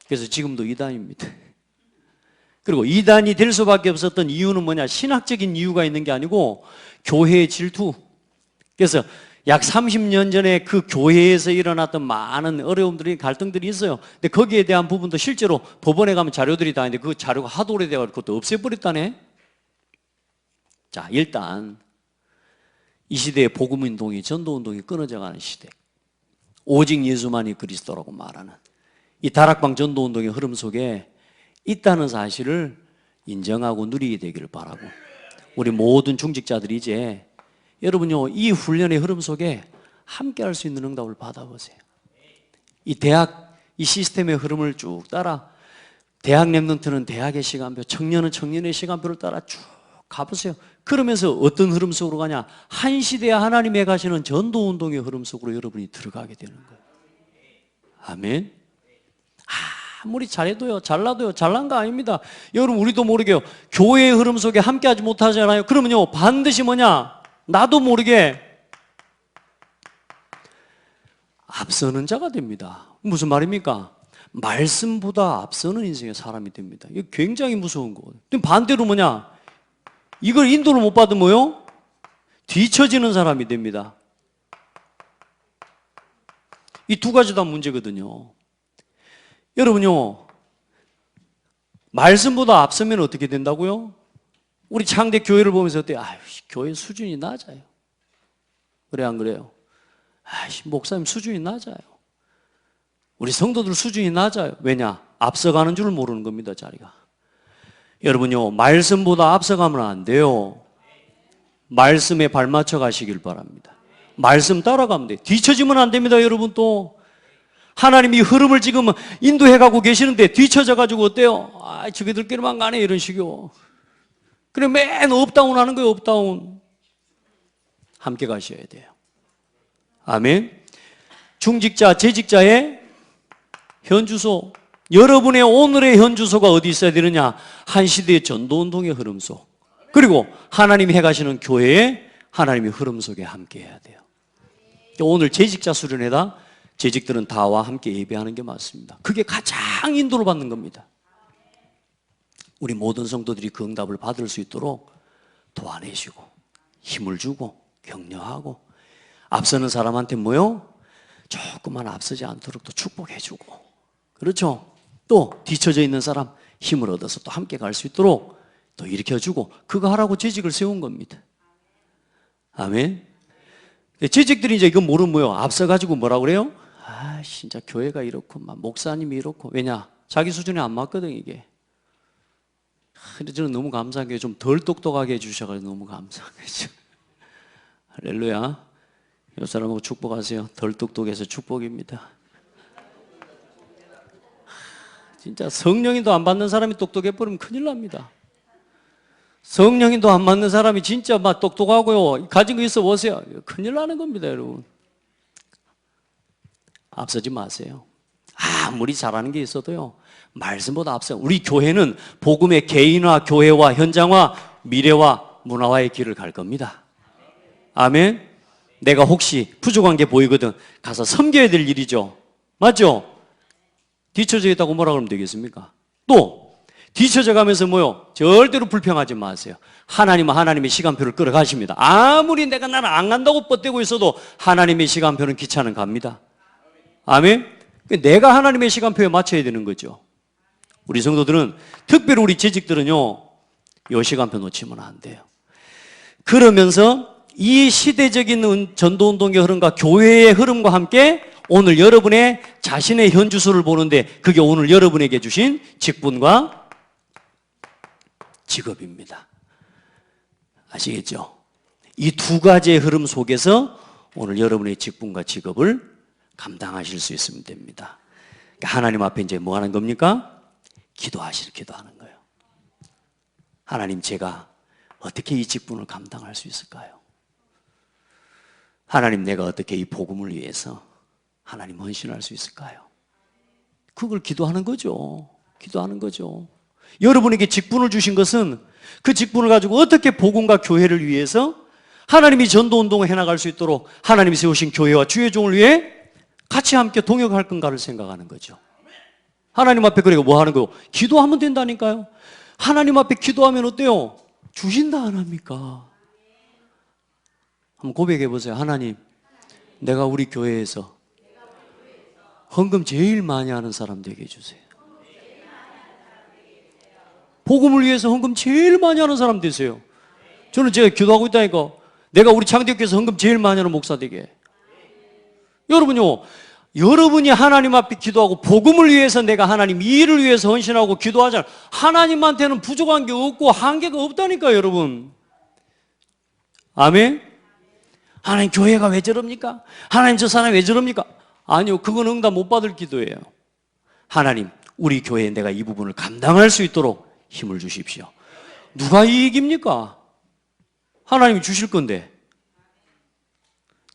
그래서 지금도 2단입니다. 그리고 2단이 될 수밖에 없었던 이유는 뭐냐? 신학적인 이유가 있는 게 아니고 교회의 질투. 그래서 약 30년 전에 그 교회에서 일어났던 많은 어려움들이 갈등들이 있어요. 근데 거기에 대한 부분도 실제로 법원에 가면 자료들이 다 있는데 그 자료가 하도 오래돼서 그것도 없애버렸다네. 자, 일단 이 시대의 복음운동이 전도운동이 끊어져가는 시대. 오직 예수만이 그리스도라고 말하는 이 다락방 전도운동의 흐름 속에 있다는 사실을 인정하고 누리게 되기를 바라고 우리 모든 중직자들이 이제 여러분요 이 훈련의 흐름 속에 함께 할 수 있는 응답을 받아보세요. 이 대학 이 시스템의 흐름을 쭉 따라 대학 랩런트는 대학의 시간표, 청년은 청년의 시간표를 따라 쭉 가보세요. 그러면서 어떤 흐름 속으로 가냐? 한 시대에 하나님의 가시는 전도운동의 흐름 속으로 여러분이 들어가게 되는 거예요. 아멘. 아무리 잘해도요, 잘나도요, 잘난 거 아닙니다. 여러분, 우리도 모르게요, 교회의 흐름 속에 함께 하지 못하잖아요. 그러면요, 반드시 뭐냐? 나도 모르게 앞서는 자가 됩니다. 무슨 말입니까? 말씀보다 앞서는 인생의 사람이 됩니다. 이거 굉장히 무서운 거거든요. 반대로 뭐냐? 이걸 인도를 못 받으면 뭐요? 뒤처지는 사람이 됩니다. 이 두 가지 다 문제거든요. 여러분요, 말씀보다 앞서면 어떻게 된다고요? 우리 창대 교회를 보면서 어때요? 아유, 교회 수준이 낮아요. 그래, 안 그래요? 아이씨, 목사님 수준이 낮아요. 우리 성도들 수준이 낮아요. 왜냐? 앞서가는 줄 모르는 겁니다, 자리가. 여러분요, 말씀보다 앞서가면 안 돼요. 말씀에 발맞춰 가시길 바랍니다. 말씀 따라가면 돼요. 뒤처지면 안 됩니다, 여러분. 또 하나님이 흐름을 지금 인도해 가고 계시는데 뒤처져 가지고 어때요? 아, 저기들끼리만 가네, 이런 식이요. 그래, 맨 업다운 하는 거예요, 업다운. 함께 가셔야 돼요. 아멘. 중직자, 재직자의 현주소. 여러분의 오늘의 현주소가 어디 있어야 되느냐? 한 시대의 전도운동의 흐름 속, 그리고 하나님이 해가시는 교회의 하나님의 흐름 속에 함께 해야 돼요. 오늘 재직자 수련회다 재직들은 다와 함께 예배하는 게 맞습니다. 그게 가장 인도를 받는 겁니다. 우리 모든 성도들이 그 응답을 받을 수 있도록 도와내시고 힘을 주고 격려하고 앞서는 사람한테 뭐요? 조금만 앞서지 않도록 또 축복해주고, 그렇죠? 또 뒤쳐져 있는 사람 힘을 얻어서 또 함께 갈 수 있도록 또 일으켜주고, 그거 하라고 재직을 세운 겁니다. 아멘. 재직들이 이제 이건 모르면 뭐요? 앞서가지고 뭐라고 그래요? 아, 진짜 교회가 이렇고 막 목사님이 이렇고. 왜냐? 자기 수준에 안 맞거든 이게. 근데 저는 너무 감사한 게 좀 덜 똑똑하게 해주셔가지고 너무 감사한 거죠. 할렐루야. 이 사람하고 축복하세요. 덜 똑똑해서 축복입니다. 진짜 성령인도 안 받는 사람이 똑똑해버리면 큰일 납니다. 성령인도 안 받는 사람이 진짜 막 똑똑하고요, 가진 거 있어 보세요. 큰일 나는 겁니다, 여러분. 앞서지 마세요. 아무리 잘하는 게 있어도요, 말씀보다 앞서 우리 교회는 복음의 개인화, 교회와 현장화, 미래와 문화화의 길을 갈 겁니다. 아멘. 내가 혹시 부족한 게 보이거든 가서 섬겨야 될 일이죠. 맞죠? 뒤처져 있다고 뭐라 그러면 되겠습니까? 또 뒤처져 가면서 뭐요? 절대로 불평하지 마세요. 하나님은 하나님의 시간표를 끌어가십니다. 아무리 내가 나는 안 간다고 뻗대고 있어도 하나님의 시간표는 기차는 갑니다. 아멘. 내가 하나님의 시간표에 맞춰야 되는 거죠. 우리 성도들은, 특별히 우리 재직들은요, 이 시간표 놓치면 안 돼요. 그러면서 이 시대적인 전도운동의 흐름과 교회의 흐름과 함께 오늘 여러분의 자신의 현주소를 보는데, 그게 오늘 여러분에게 주신 직분과 직업입니다. 아시겠죠? 이 두 가지의 흐름 속에서 오늘 여러분의 직분과 직업을 감당하실 수 있으면 됩니다. 그러니까 하나님 앞에 이제 뭐 하는 겁니까? 기도하는 거예요. 하나님, 제가 어떻게 이 직분을 감당할 수 있을까요? 하나님, 내가 어떻게 이 복음을 위해서 하나님 헌신할 수 있을까요? 그걸 기도하는 거죠. 기도하는 거죠. 여러분에게 직분을 주신 것은 그 직분을 가지고 어떻게 복음과 교회를 위해서 하나님이 전도운동을 해나갈 수 있도록 하나님이 세우신 교회와 주의 종을 위해 같이 함께 동역할 건가를 생각하는 거죠. 하나님 앞에 그리고 뭐 하는 거요? 기도하면 된다니까요. 하나님 앞에 기도하면 어때요? 주신다 안 합니까? 한번 고백해 보세요. 하나님, 내가 우리 교회에서 헌금 제일 많이 하는 사람 되게 해주세요. 복음을 위해서 헌금 제일 많이 하는 사람 되세요. 저는 제가 기도하고 있다니까 내가 우리 창대교회에서 헌금 제일 많이 하는 목사 되게. 여러분요, 여러분이 하나님 앞에 기도하고 복음을 위해서 내가 하나님 이 일을 위해서 헌신하고 기도하잖아요. 하나님한테는 부족한 게 없고 한계가 없다니까요, 여러분. 아멘? 하나님, 교회가 왜 저럽니까? 하나님, 저 사람이 왜 저럽니까? 아니요, 그건 응답 못 받을 기도예요. 하나님, 우리 교회에 내가 이 부분을 감당할 수 있도록 힘을 주십시오. 누가 이익입니까? 하나님이 주실 건데.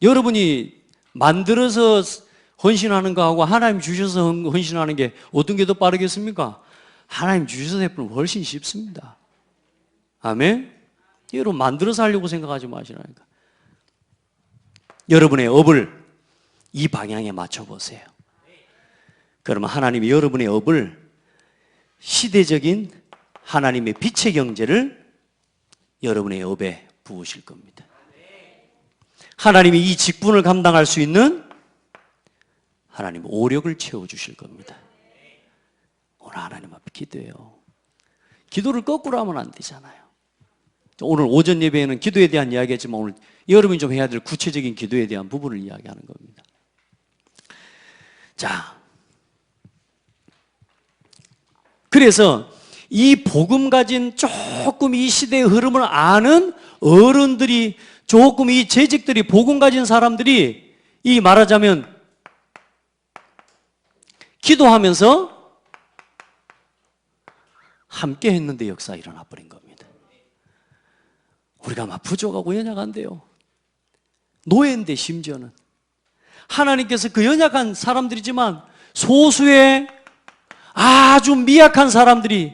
여러분이 만들어서 헌신하는 거하고 하나님 주셔서 헌신하는 게 어떤 게 더 빠르겠습니까? 하나님 주셔서 해보면 훨씬 쉽습니다. 아멘? 여러분, 만들어서 하려고 생각하지 마시라니까. 여러분의 업을 이 방향에 맞춰보세요. 그러면 하나님이 여러분의 업을 시대적인 하나님의 빛의 경제를 여러분의 업에 부으실 겁니다. 하나님이 이 직분을 감당할 수 있는 하나님 오력을 채워주실 겁니다. 오늘 하나님 앞에 기도해요. 기도를 거꾸로 하면 안 되잖아요. 오늘 오전 예배에는 기도에 대한 이야기했지만 오늘 여러분이 좀 해야 될 구체적인 기도에 대한 부분을 이야기하는 겁니다. 자, 그래서 이 복음 가진 조금 이 시대의 흐름을 아는 어른들이, 조금 이 재직들이, 복음 가진 사람들이 이 말하자면 기도하면서 함께 했는데 역사가 일어나 버린 겁니다. 우리가 막 부족하고 연약한데요, 노예인데 심지어는 하나님께서 그 연약한 사람들이지만 소수의 아주 미약한 사람들이,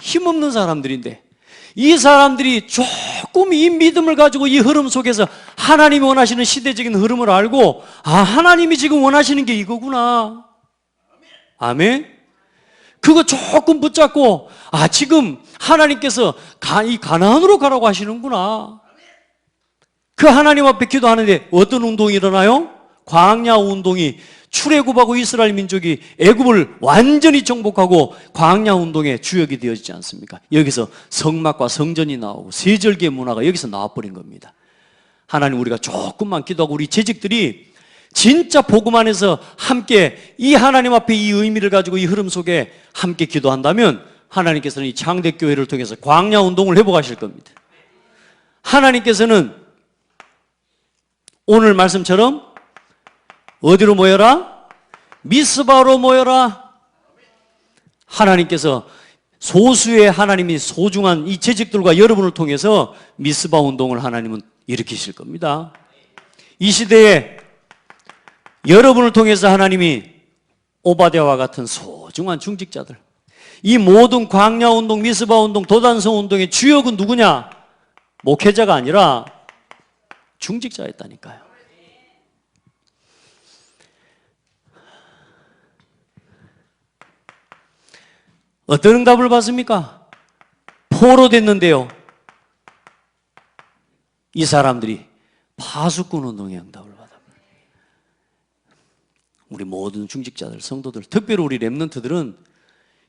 힘없는 사람들인데 이 사람들이 조금 이 믿음을 가지고 이 흐름 속에서 하나님이 원하시는 시대적인 흐름을 알고, 아, 하나님이 지금 원하시는 게 이거구나. 아멘? 그거 조금 붙잡고, 아, 지금 하나님께서 이 가나안으로 가라고 하시는구나. 그 하나님 앞에 기도하는데 어떤 운동이 일어나요? 광야 운동이, 출애굽하고 이스라엘 민족이 애굽을 완전히 정복하고 광야 운동의 주역이 되어지지 않습니까? 여기서 성막과 성전이 나오고 세절기의 문화가 여기서 나와버린 겁니다. 하나님, 우리가 조금만 기도하고 우리 재직들이 진짜 복음 안에서 함께 이 하나님 앞에 이 의미를 가지고 이 흐름 속에 함께 기도한다면 하나님께서는 이 창대교회를 통해서 광야 운동을 회복하실 겁니다. 하나님께서는 오늘 말씀처럼 어디로 모여라? 미스바로 모여라. 하나님께서 소수의 하나님이 소중한 이 재직들과 여러분을 통해서 미스바 운동을 하나님은 일으키실 겁니다. 이 시대에 여러분을 통해서 하나님이 오바댜와 같은 소중한 중직자들. 이 모든 광야운동, 미스바운동, 도단성운동의 주역은 누구냐? 목회자가 아니라 중직자였다니까요. 어떤 응답을 받습니까? 포로됐는데요. 이 사람들이 파수꾼 운동의 응답을 받아요. 우리 모든 중직자들, 성도들, 특별히 우리 렘넌트들은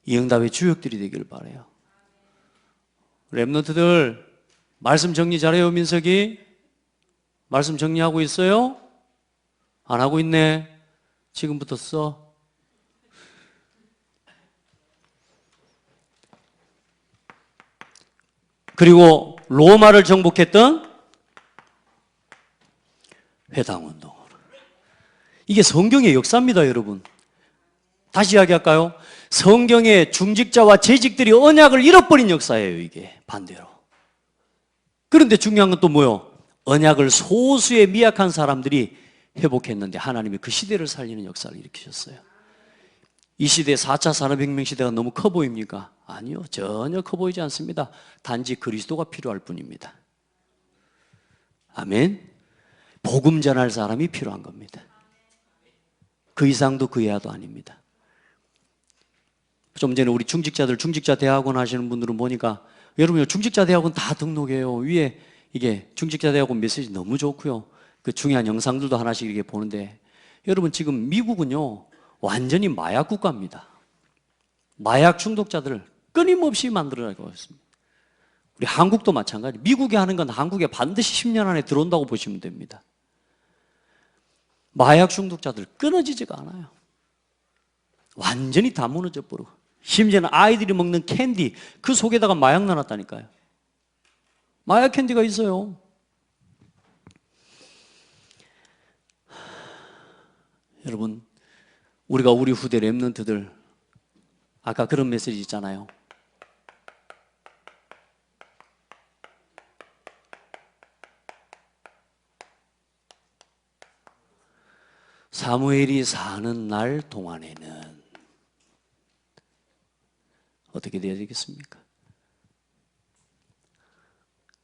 이 응답의 주역들이 되기를 바라요. 렘넌트들 말씀 정리 잘해요. 민석이 말씀 정리하고 있어요? 안 하고 있네. 지금부터 써. 그리고 로마를 정복했던 회당운동. 이게 성경의 역사입니다, 여러분. 다시 이야기할까요? 성경의 중직자와 재직들이 언약을 잃어버린 역사예요, 이게 반대로. 그런데 중요한 건 또 뭐요? 언약을 소수의 미약한 사람들이 회복했는데 하나님이 그 시대를 살리는 역사를 일으키셨어요. 이 시대 4차 산업혁명 시대가 너무 커 보입니까? 아니요, 전혀 커 보이지 않습니다. 단지 그리스도가 필요할 뿐입니다. 아멘. 복음 전할 사람이 필요한 겁니다. 그 이상도 그 이하도 아닙니다. 좀 전에 우리 중직자들, 중직자 대학원 하시는 분들은 보니까 여러분 중직자 대학원 다 등록해요. 위에 이게 중직자 대학원 메시지 너무 좋고요. 그 중요한 영상들도 하나씩 이렇게 보는데 여러분 지금 미국은요 완전히 마약 국가입니다. 마약 중독자들을 끊임없이 만들어가고 있습니다. 우리 한국도 마찬가지. 미국이 하는 건 한국에 반드시 10년 안에 들어온다고 보시면 됩니다. 마약 중독자들 끊어지지가 않아요. 완전히 다 무너져 버리고 심지어는 아이들이 먹는 캔디 그 속에다가 마약 넣어놨다니까요. 마약 캔디가 있어요. 여러분 우리가 우리 후대 렘넌트들 아까 그런 메시지 있잖아요. 사무엘이 사는 날 동안에는 어떻게 되어야 되겠습니까?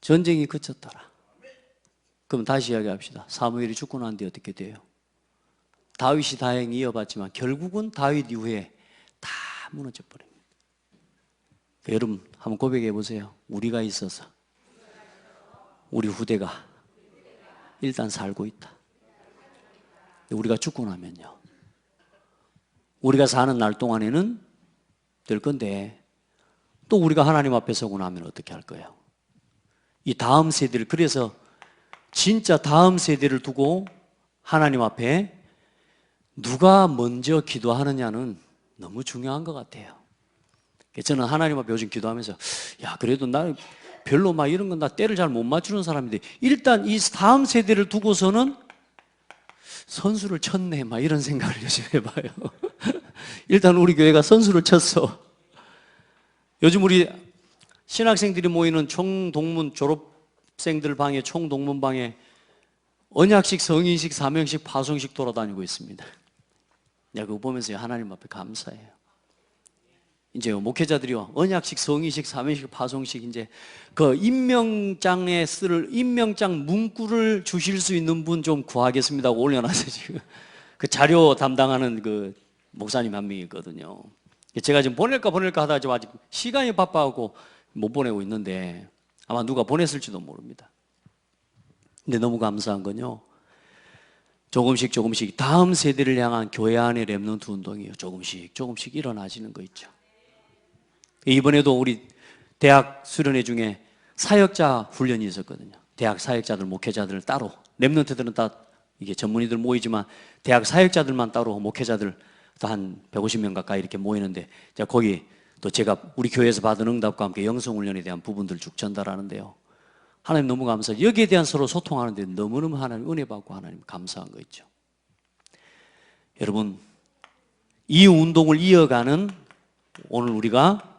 전쟁이 그쳤더라. 그럼 다시 이야기합시다. 사무엘이 죽고 난 뒤에 어떻게 돼요? 다윗이 다행히 이어봤지만 결국은 다윗 이후에 다 무너져 버립니다. 여러분 한번 고백해 보세요. 우리가 있어서 우리 후대가 일단 살고 있다. 우리가 죽고 나면요 우리가 사는 날 동안에는 될 건데 또 우리가 하나님 앞에 서고 나면 어떻게 할 거예요? 이 다음 세대를 그래서 진짜 다음 세대를 두고 하나님 앞에 누가 먼저 기도하느냐는 너무 중요한 것 같아요. 저는 하나님 앞에 요즘 기도하면서 야 그래도 나 별로 막 이런 건 나 때를 잘 못 맞추는 사람인데 일단 이 다음 세대를 두고서는 선수를 쳤네 막 이런 생각을 요즘 해봐요. 일단 우리 교회가 선수를 쳤어. 요즘 우리 신학생들이 모이는 총동문 졸업생들 방에 총동문 방에 언약식, 성인식, 사명식, 파송식 돌아다니고 있습니다. 내가 그거 보면서 하나님 앞에 감사해요. 이제 목회자들이요 언약식, 성인식, 사명식, 파송식 이제 그 임명장에 쓸 임명장 문구를 주실 수 있는 분 좀 구하겠습니다 하고 올려놨어요. 지금 그 자료 담당하는 그 목사님 한 명이 있거든요. 제가 지금 보낼까 하다가 지금 아직 시간이 바빠갖고 못 보내고 있는데 아마 누가 보냈을지도 모릅니다. 근데 너무 감사한 건요 조금씩 다음 세대를 향한 교회 안의 렘넌트 운동이요 조금씩 일어나지는 거 있죠. 이번에도 우리 대학 수련회 중에 사역자 훈련이 있었거든요. 대학 사역자들, 목회자들 따로 렘넌트들은 다 이게 전문의들 모이지만 대학 사역자들만 따로 목회자들 한 150명 가까이 이렇게 모이는데 거기 또 제가 우리 교회에서 받은 응답과 함께 영성훈련에 대한 부분들 쭉 전달하는데요. 하나님 너무 감사해요. 여기에 대한 서로 소통하는데 너무너무 하나님 은혜 받고 하나님 감사한 거 있죠. 여러분 이 운동을 이어가는 오늘 우리가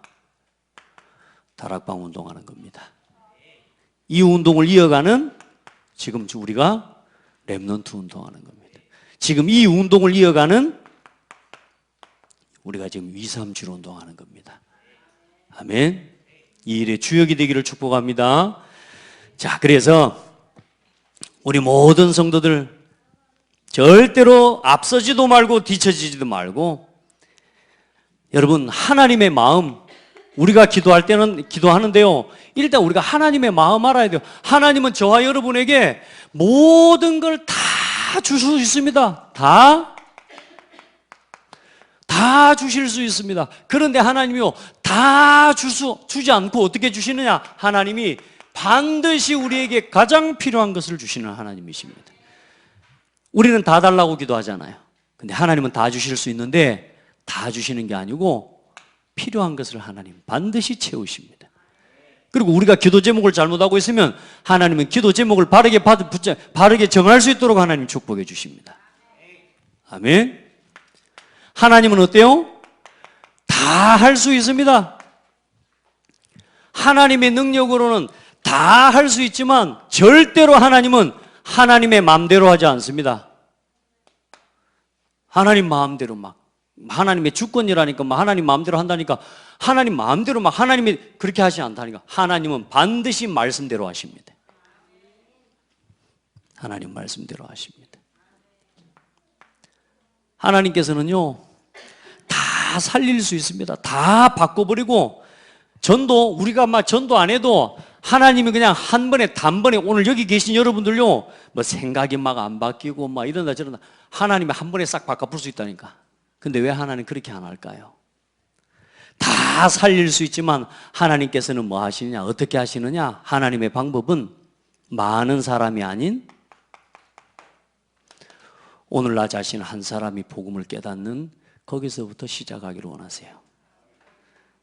다락방 운동하는 겁니다. 이 운동을 이어가는 지금 우리가 렘넌트 운동하는 겁니다. 지금 이 운동을 이어가는 우리가 지금 2, 3주로 운동하는 겁니다. 아멘. 이 일의 주역이 되기를 축복합니다. 자, 그래서 우리 모든 성도들 절대로 앞서지도 말고 뒤처지지도 말고, 여러분 하나님의 마음, 우리가 기도할 때는 기도하는데요, 일단 우리가 하나님의 마음 알아야 돼요. 하나님은 저와 여러분에게 모든 걸 다 줄 수 있습니다. 다 주실 수 있습니다. 그런데 하나님이요, 다 주지 않고 어떻게 주시느냐? 하나님이 반드시 우리에게 가장 필요한 것을 주시는 하나님이십니다. 우리는 다 달라고 기도하잖아요. 근데 하나님은 다 주실 수 있는데 다 주시는 게 아니고 필요한 것을 하나님 반드시 채우십니다. 그리고 우리가 기도 제목을 잘못하고 있으면 하나님은 기도 제목을 바르게 정할 수 있도록 하나님 축복해 주십니다. 아멘. 하나님은 어때요? 다 할 수 있습니다. 하나님의 능력으로는 다 할 수 있지만 절대로 하나님은 하나님의 마음대로 하지 않습니다. 하나님 마음대로 막, 하나님의 주권이라니까 막 하나님 마음대로 한다니까, 하나님 마음대로 막 하나님이 그렇게 하지 않다니까. 하나님은 반드시 말씀대로 하십니다. 하나님 말씀대로 하십니다. 하나님께서는요, 다 살릴 수 있습니다. 다 바꿔버리고, 우리가 막 전도 안 해도 하나님이 그냥 한 번에 단번에, 오늘 여기 계신 여러분들요, 뭐 생각이 막 안 바뀌고 막 이런다 저런다, 하나님이 한 번에 싹 바꿔볼 수 있다니까. 근데 왜 하나님 그렇게 안 할까요? 다 살릴 수 있지만 하나님께서는 뭐 하시느냐, 어떻게 하시느냐? 하나님의 방법은 많은 사람이 아닌 오늘 나 자신 한 사람이 복음을 깨닫는 거기서부터 시작하기를 원하세요.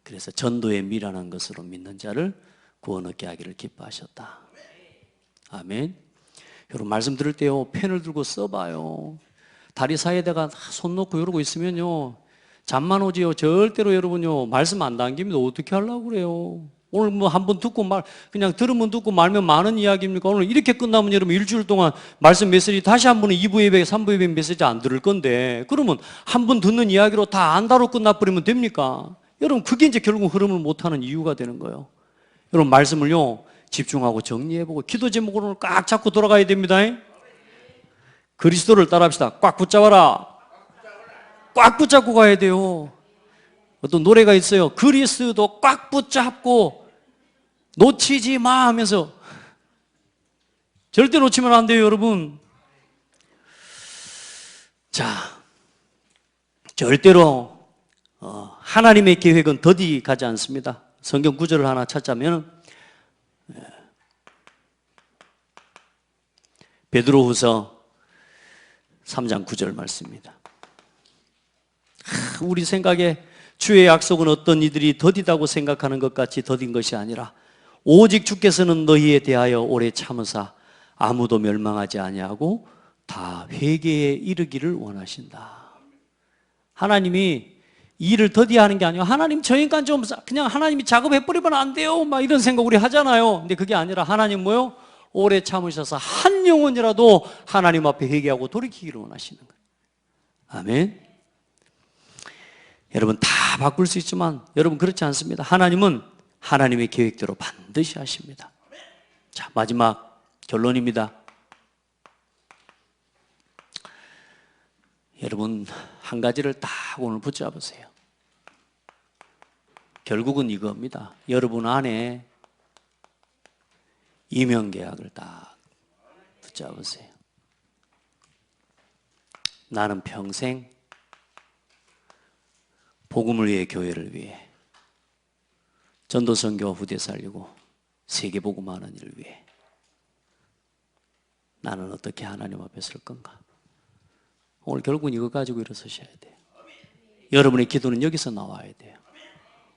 그래서 전도에 미련한 것으로 믿는 자를 구원 얻게 하기를 기뻐하셨다. 아멘. 여러분 말씀 들을 때요, 펜을 들고 써봐요. 다리 사이에다가 손 놓고 이러고 있으면요, 잠만 오지요. 절대로 여러분요, 말씀 안 당깁니다. 어떻게 하려고 그래요? 오늘 뭐 한 번 듣고 그냥 들으면 듣고 말면 많은 이야기입니까? 오늘 이렇게 끝나면 여러분 일주일 동안 말씀 메시지 다시 한 번은 2부 예배, 3부 예배 메시지 안 들을 건데, 그러면 한 번 듣는 이야기로 다 안다로 끝나버리면 됩니까? 여러분 그게 이제 결국 흐름을 못하는 이유가 되는 거예요. 여러분 말씀을요, 집중하고 정리해보고 기도 제목으로는 꽉 잡고 돌아가야 됩니다. 그리스도를 따라합시다. 꽉 붙잡아라. 꽉 붙잡고 가야 돼요. 어떤 노래가 있어요. 그리스도 꽉 붙잡고 놓치지 마 하면서. 절대 놓치면 안 돼요, 여러분. 자, 절대로 하나님의 계획은 더디 가지 않습니다. 성경 구절을 하나 찾자면 베드로후서 3장 9절 말씀입니다. 우리 생각에 주의 약속은 어떤 이들이 더디다고 생각하는 것 같이 더딘 것이 아니라 오직 주께서는 너희에 대하여 오래 참으사 아무도 멸망하지 아니하고 다 회개에 이르기를 원하신다. 하나님이 이 일을 더디하는 게 아니고, 하나님 저 인간 좀 그냥 하나님이 작업해버리면 안 돼요 막 이런 생각 우리 하잖아요. 근데 그게 아니라 하나님 뭐요? 오래 참으셔서 한 영혼이라도 하나님 앞에 회개하고 돌이키기를 원하시는 거예요. 아멘. 여러분 다 바꿀 수 있지만 여러분 그렇지 않습니다. 하나님은 하나님의 계획대로 반드시 하십니다. 자, 마지막 결론입니다. 여러분 한 가지를 딱 오늘 붙잡으세요. 결국은 이겁니다. 여러분 안에 이명계약을 딱 붙잡으세요. 나는 평생 복음을 위해, 교회를 위해, 전도선교와 후대 살리고 세계 복음하는 일을 위해 나는 어떻게 하나님 앞에 설 건가? 오늘 결국은 이거 가지고 일어서셔야 돼요. 여러분의 기도는 여기서 나와야 돼요.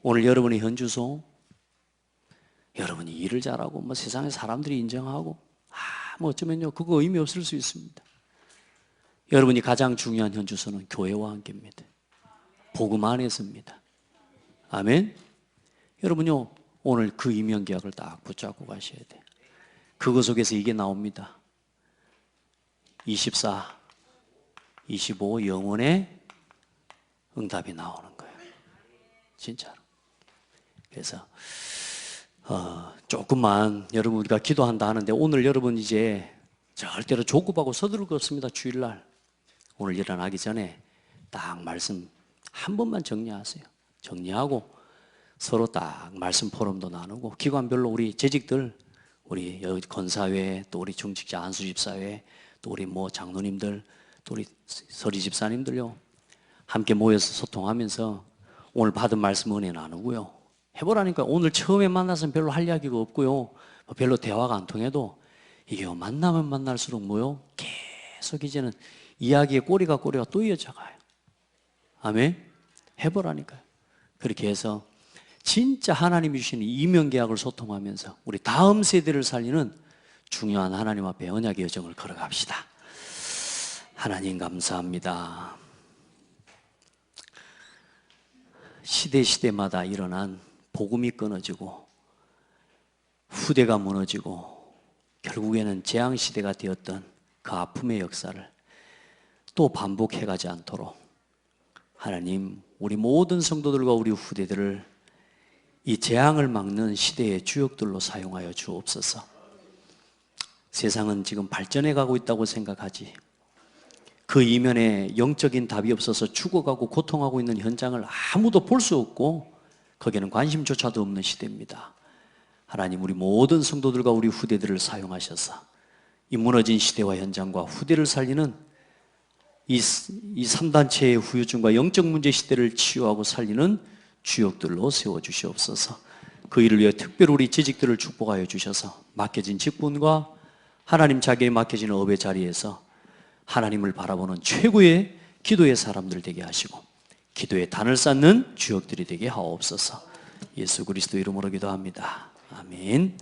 오늘 여러분의 현주소, 여러분이 일을 잘하고 뭐 세상에 사람들이 인정하고 뭐 어쩌면요 그거 의미 없을 수 있습니다. 여러분이 가장 중요한 현주소는 교회와 함께입니다. 복음 안에서입니다. 아멘. 여러분요 오늘 그 이명계약을 딱 붙잡고 가셔야 돼요. 그거 속에서 이게 나옵니다. 24, 25 영혼의 응답이 나오는 거예요. 진짜로. 그래서 조금만 여러분 우리가 기도한다 하는데 오늘 여러분 이제 절대로 조급하고 서두를 거 없습니다. 주일날 오늘 일어나기 전에 딱 말씀 한 번만 정리하세요. 정리하고 서로 딱 말씀 포럼도 나누고 기관별로 우리 재직들 우리 권사회 또 우리 중직자 안수집사회 또 우리 뭐 장로님들 또 우리 서리 집사님들요 함께 모여서 소통하면서 오늘 받은 말씀 은혜 나누고요. 해보라니까 오늘 처음에 만나서는 별로 할 이야기가 없고요. 별로 대화가 안 통해도 이게 만나면 만날수록 뭐요? 계속 이제는 이야기의 꼬리가 또 이어져 가요. 아멘? 해보라니까요. 그렇게 해서 진짜 하나님이 주시는 이면계약을 소통하면서 우리 다음 세대를 살리는 중요한 하나님 앞에 언약의 여정을 걸어갑시다. 하나님 감사합니다. 시대마다 일어난 복음이 끊어지고 후대가 무너지고 결국에는 재앙시대가 되었던 그 아픔의 역사를 또 반복해가지 않도록 하나님 우리 모든 성도들과 우리 후대들을 이 재앙을 막는 시대의 주역들로 사용하여 주옵소서. 세상은 지금 발전해 가고 있다고 생각하지 그 이면에 영적인 답이 없어서 죽어가고 고통하고 있는 현장을 아무도 볼 수 없고 거기에는 관심조차도 없는 시대입니다. 하나님 우리 모든 성도들과 우리 후대들을 사용하셔서 이 무너진 시대와 현장과 후대를 살리는 이 3단체의 후유증과 영적 문제 시대를 치유하고 살리는 주역들로 세워주시옵소서. 그 일을 위해 특별히 우리 재직들을 축복하여 주셔서 맡겨진 직분과 하나님 자기에 맡겨진 업의 자리에서 하나님을 바라보는 최고의 기도의 사람들 되게 하시고 기도의 단을 쌓는 주역들이 되게 하옵소서. 예수 그리스도 이름으로 기도합니다. 아멘.